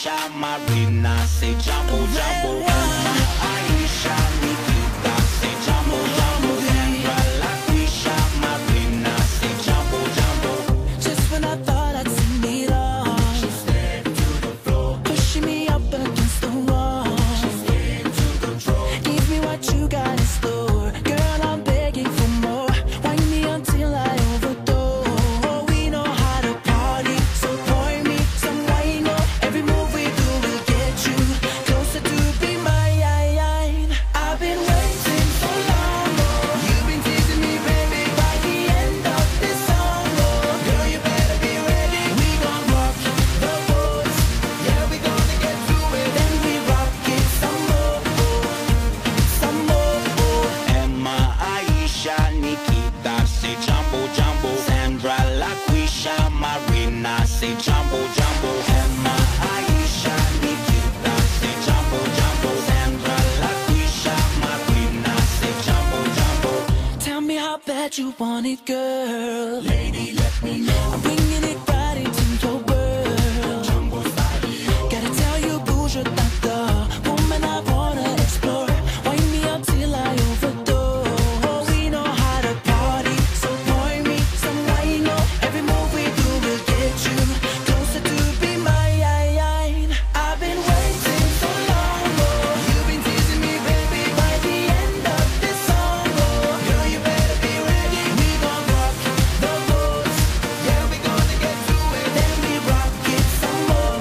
Aisha Marina, say jumbo jumbo. Aisha Nikita, say jumbo jumbo. Sandra Laquisha Marina, say jumbo jumbo. Just when I thought I'd seen it all, She slid to the floor. pushing me up against the wall. She slid to control. Give me what you got in store, girl, I'm begging for more. Wind me until I overdose. We know how to party, so pour me some wine. Every move we do will get you closer to be mine. I've been waiting so long. You've been teasing me, baby. By the end of this song, girl, you better be ready. We gon' rock the boat. Yeah, we gonna get through it. Then we rock it some more. Emma, Aisha, Nikita, say jumbo jumbo. Sandra Laquisha Marina, say jumbo jumbo. Emma, Aisha, Nikita, say jumbo jumbo. Sandra Laquisha Marina, say jumbo jumbo. Tell me how bad you want it, girl. Lady, let me know. I'm bringing it right into your world. Jumbo style. Gotta tell you, boo, you're not the woman I wanna explore. Wind me up till I overdose. We know how to party, so pour me some wine. Every move we do will get you closer to be mine. I've been waiting so long. You've been teasing me, baby. By the end of this song, girl, you better be ready. We gon' rock the boat. Yeah, we gonna get through it. Then we rock it some more.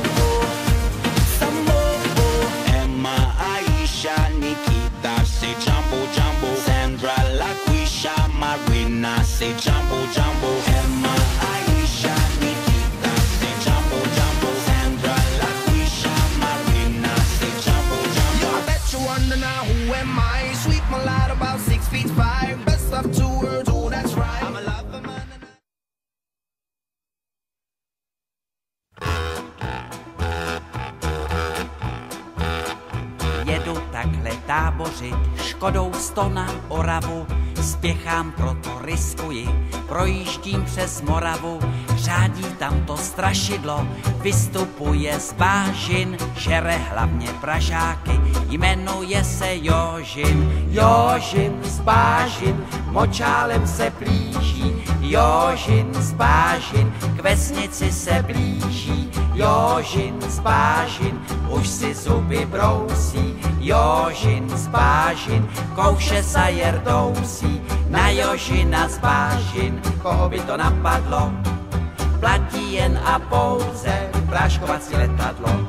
Emma, Aisha, Nikita, say jumbo jumbo. Sandra Laquisha Marina, say jumbo jumbo. Emma, Aisha, Nikita, say jumbo jumbo. Sandra Laquisha Marina, say jumbo jumbo. I bet you wonder now who am I? Sweet mulatto about 6'5", best of two worlds, oh that's right. I'm a lover man and Jedu takhle tábořit, Škodou 100 na Oravu, spěchám, proto riskuji, projíždím přes Moravu, řádí tam to strašidlo, vystupuje z bážin, žere hlavně Pražáky, jmenuje se Jožin. Jožin z bážin, močálem se blíží, Jožin z bážin, k vesnici se blíží, Jožin z bážin, už si zuby brousí, Jožin z bážin, kouše sa jerdousí, na Jožina z bážin, koho by to napadlo, platí jen a pouze práškovací letadlo.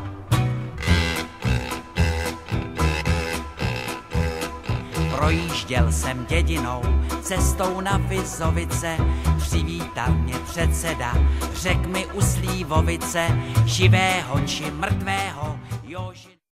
Projížděl jsem dědinou, cestou na Vizovice, přivítal mě předseda, řek mi u Slívovice, živého či mrtvého, Jožin...